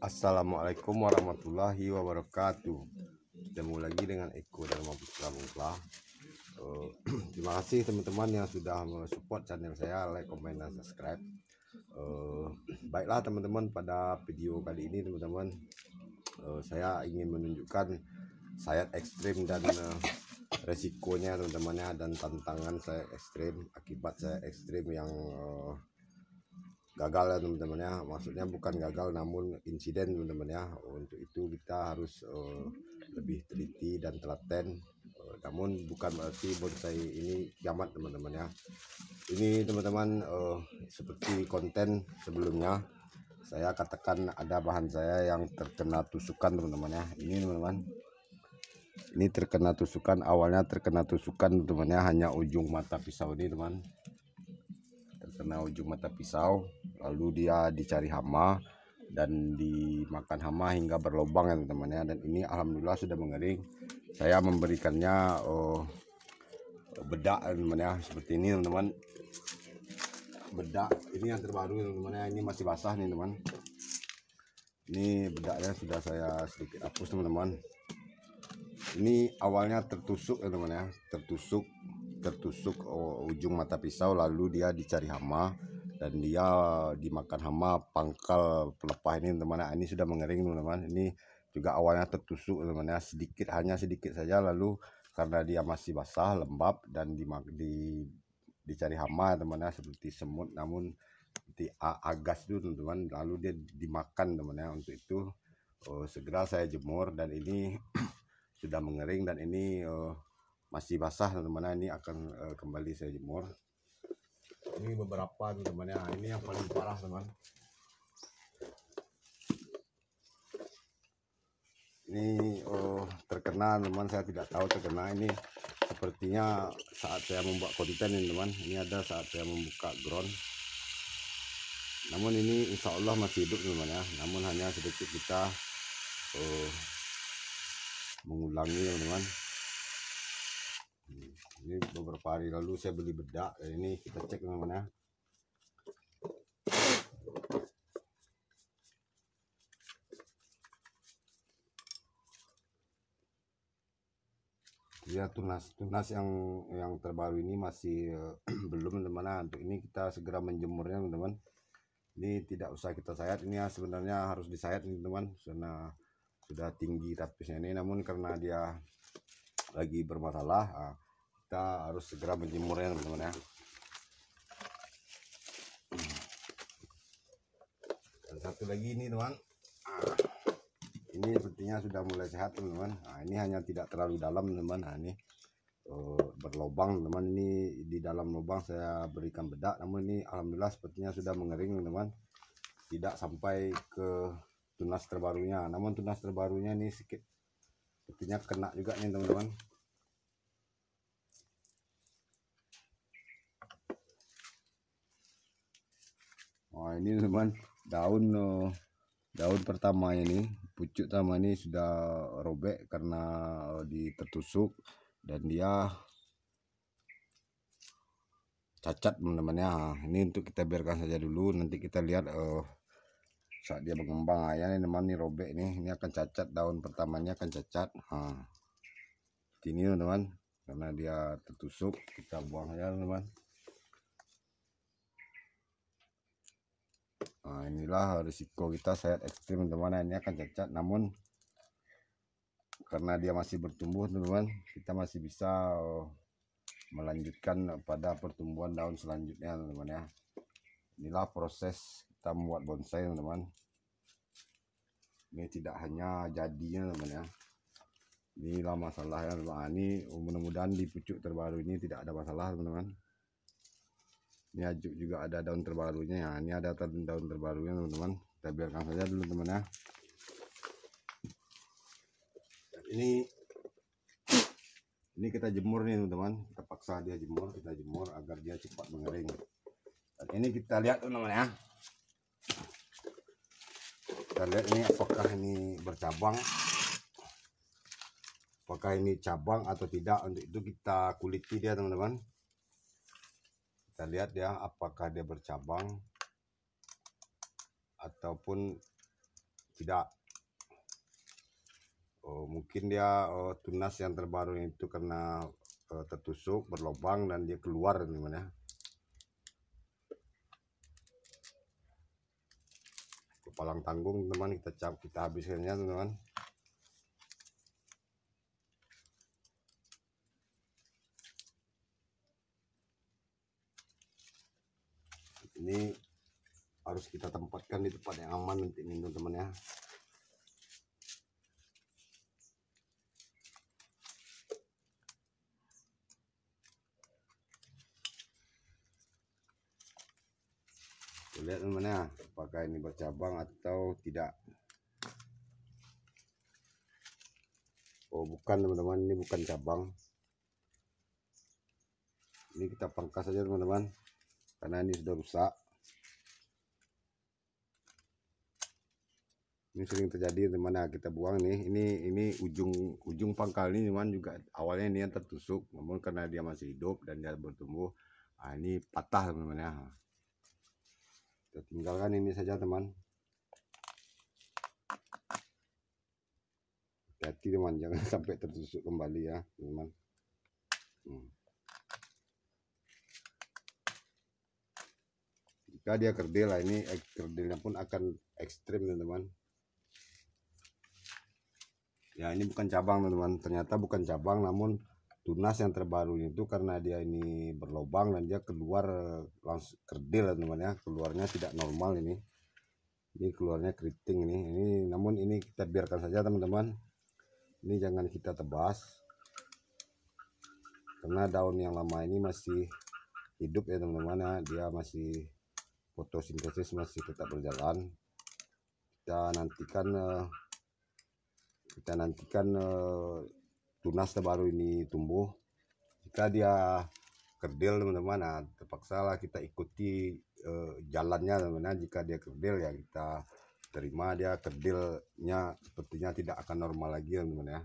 Assalamualaikum warahmatullahi wabarakatuh. Ketemu lagi dengan Eko Dharma Putra Mungklah. Terima kasih teman-teman yang sudah support channel saya, like, comment, dan subscribe. Baiklah teman-teman, pada video kali ini teman-teman, saya ingin menunjukkan sayat ekstrim dan resikonya teman-teman ya, dan tantangan saya ekstrim, akibat saya ekstrim yang gagal ya teman-teman ya. Maksudnya bukan gagal namun insiden teman-teman ya. Untuk itu kita harus lebih teliti dan telaten. Namun bukan berarti bonsai ini kiamat teman-teman ya. Ini teman-teman seperti konten sebelumnya saya katakan ada bahan saya yang terkena tusukan teman-teman ya. Ini teman-teman, ini terkena tusukan, awalnya terkena tusukan teman-teman ya, hanya ujung mata pisau ini teman, terkena ujung mata pisau, lalu dia dicari hama dan dimakan hama hingga berlubang ya teman-teman ya. Dan ini alhamdulillah sudah mengering. Saya memberikannya bedak teman-teman ya, seperti ini teman-teman. Bedak ini yang terbaru teman-teman ya, ini masih basah nih teman. Ini bedaknya sudah saya sedikit hapus teman-teman. Ini awalnya tertusuk ya teman ya, tertusuk ujung mata pisau, lalu dia dicari hama dan dia dimakan hama pangkal pelepah ini teman-teman. Ini sudah mengering teman-teman. Ini juga awalnya tertusuk teman-teman ya, sedikit, hanya sedikit saja, lalu karena dia masih basah lembab dan dicari hama teman-teman ya, seperti semut namun seperti agas itu teman-teman, lalu dia dimakan teman-teman ya. Untuk itu segera saya jemur dan ini sudah mengering, dan ini masih basah teman-teman. Ini akan kembali saya jemur. Ini beberapa teman-teman ya. Ini yang paling parah teman. Ini terkena teman, saya tidak tahu terkena. Ini sepertinya saat saya membuat konten ini teman. Ini ada saat saya membuka ground. Namun ini insya Allah masih hidup teman ya. Namun hanya sedikit kita mengulangi teman-teman. Ini beberapa hari lalu saya beli bedak. Ini kita cek teman-teman ya. Ya, tunas yang terbaru ini masih belum teman-teman. Untuk ini kita segera menjemurnya teman-teman. Ini tidak usah kita sayat, ini ya sebenarnya harus disayat ini teman, karena sudah tinggi tapisnya ini. Namun karena dia lagi bermasalah, kita harus segera menjemurnya teman-teman ya. Dan satu lagi ini teman, ini sepertinya sudah mulai sehat teman-teman. Ini hanya tidak terlalu dalam teman-teman. Ini berlubang teman. Ini di dalam lubang saya berikan bedak, namun ini alhamdulillah sepertinya sudah mengering teman-teman. Tidak sampai ke tunas terbarunya, namun tunas terbarunya ini sedikit sepertinya kena juga nih teman-teman. Nah ini teman, daun pertama ini, pucuk pertama ini sudah robek karena tertusuk dan dia cacat teman-teman ya. Ini untuk kita biarkan saja dulu, nanti kita lihat saat dia berkembang. Ya ini teman, ini robek nih, ini akan cacat, daun pertamanya akan cacat. Ini teman, karena dia tertusuk, kita buang aja teman. Inilah risiko kita sayat ekstrim teman-teman. Ini akan cacat, namun karena dia masih bertumbuh teman-teman, kita masih bisa melanjutkan pada pertumbuhan daun selanjutnya teman-teman ya. Inilah proses kita membuat bonsai teman-teman. Ini tidak hanya jadinya teman ya. Inilah masalahnya teman. Ini mudah-mudahan di pucuk terbaru ini tidak ada masalah teman-teman. Ini juga ada daun terbarunya ya. Ini ada daun terbarunya teman-teman. Kita biarkan saja dulu teman ya. Ini kita jemur nih teman-teman. Kita paksa dia jemur, kita jemur agar dia cepat mengering. Dan ini kita lihat teman-teman ya. Kita lihat ini apakah ini bercabang, apakah ini cabang atau tidak. Untuk itu kita kuliti dia teman-teman. Kita lihat ya apakah dia bercabang ataupun tidak. Mungkin dia tunas yang terbaru itu karena tertusuk berlubang dan dia keluar teman-teman ya. Kepalang tanggung teman, kita habiskannya teman-teman. Ini harus kita tempatkan di tempat yang aman nanti ini teman-teman ya. Lihat teman-teman ya, apakah ini bercabang atau tidak. Oh bukan teman-teman, ini bukan cabang. Ini kita pangkas saja teman-teman, karena ini sudah rusak. Ini sering terjadi teman ya, kita buang nih. Ini ujung pangkal ini teman juga awalnya ini yang tertusuk, namun karena dia masih hidup dan dia bertumbuh, ini patah teman-teman ya. Kita tinggalkan ini saja teman. Hati-hati teman, jangan sampai tertusuk kembali ya teman. Jika dia kerdil, ini kerdilnya pun akan ekstrim teman-teman. Ya ini bukan cabang teman-teman, ternyata bukan cabang, namun tunas yang terbaru itu karena dia ini berlubang dan dia keluar langsung kerdil teman-teman ya. Keluarnya tidak normal ini keluarnya keriting ini, namun ini kita biarkan saja teman-teman. Ini jangan kita tebas karena daun yang lama ini masih hidup ya teman-teman ya, dia masih fotosintesis masih tetap berjalan. Kita nantikan tunas terbaru ini tumbuh. Jika dia kerdil teman-teman, terpaksa lah kita ikuti jalannya teman-teman. Jika dia kerdil ya kita terima, dia kerdilnya sepertinya tidak akan normal lagi teman-teman ya.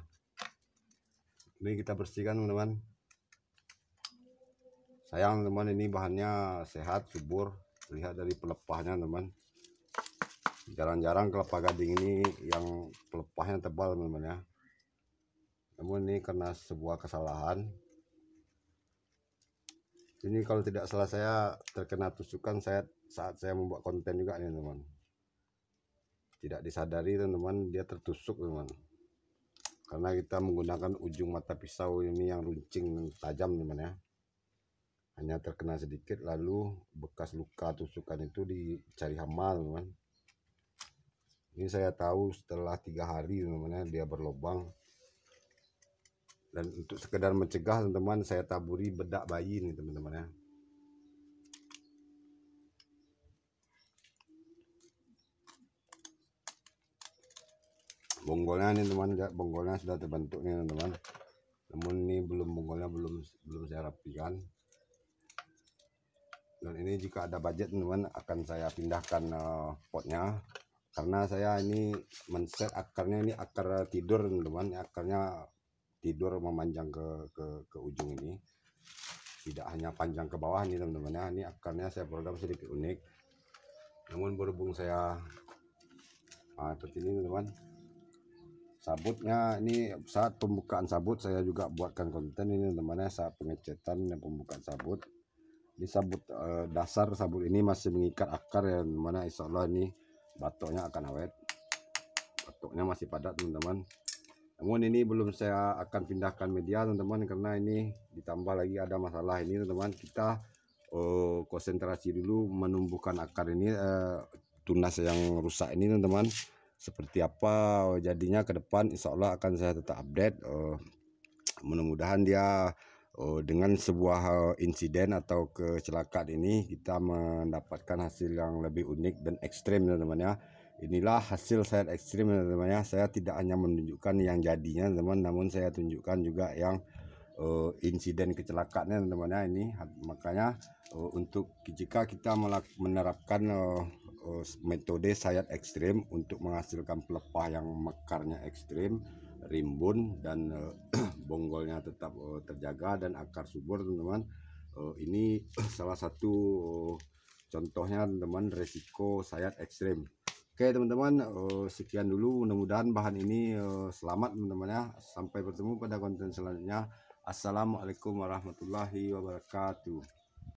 Ini kita bersihkan teman-teman. Sayang teman, ini bahannya sehat subur, lihat dari pelepahnya teman. Jarang-jarang kelapa gading ini yang pelepahnya tebal teman-teman ya. Namun ini karena sebuah kesalahan. Ini kalau tidak salah saya terkena tusukan saat saya membuat konten juga nih teman. Tidak disadari teman-teman, dia tertusuk teman. Karena kita menggunakan ujung mata pisau ini yang runcing tajam teman ya. Hanya terkena sedikit, lalu bekas luka tusukan itu dicari hama teman. Ini saya tahu setelah 3 hari teman-teman dia berlubang. Dan untuk sekedar mencegah teman-teman, saya taburi bedak bayi nih teman-teman ya. Bonggolnya nih teman, bonggolnya sudah terbentuk nih teman-teman. Namun ini bonggolnya belum saya rapikan. Dan ini jika ada budget teman-teman akan saya pindahkan potnya. Karena saya ini men-set akarnya, ini akar tidur teman-teman, akarnya tidur memanjang ke ujung ini, tidak hanya panjang ke bawah nih teman-teman ya. Ini akarnya saya program sedikit unik, namun berhubung saya seperti ini teman-teman. Sabutnya ini saat pembukaan sabut saya juga buatkan konten ini teman-teman ya, saat pengecetan dan pembukaan sabut. Di sabut dasar sabut ini masih mengikat akar yang mana insya Allah ini batoknya akan awet, batoknya masih padat teman-teman. Namun ini belum saya akan pindahkan media teman-teman, karena ini ditambah lagi ada masalah ini teman-teman. Kita konsentrasi dulu menumbuhkan akar ini, tunas yang rusak ini teman-teman. Seperti apa jadinya ke depan, insya Allah akan saya tetap update. Mudah-mudahan dia dengan sebuah insiden atau kecelakaan ini kita mendapatkan hasil yang lebih unik dan ekstrim teman-teman ya. Inilah hasil saya ekstrim teman-teman ya. Saya tidak hanya menunjukkan yang jadinya teman, namun saya tunjukkan juga yang insiden kecelakaannya teman-teman ya. Ini makanya untuk jika kita menerapkan metode sayat ekstrim untuk menghasilkan pelepah yang mekarnya ekstrim, rimbun dan bonggolnya tetap terjaga dan akar subur teman-teman. Ini salah satu contohnya teman-teman, resiko sayat ekstrim. Oke teman-teman, sekian dulu, mudah-mudahan bahan ini selamat teman-teman ya. Sampai bertemu pada konten selanjutnya. Assalamualaikum warahmatullahi wabarakatuh.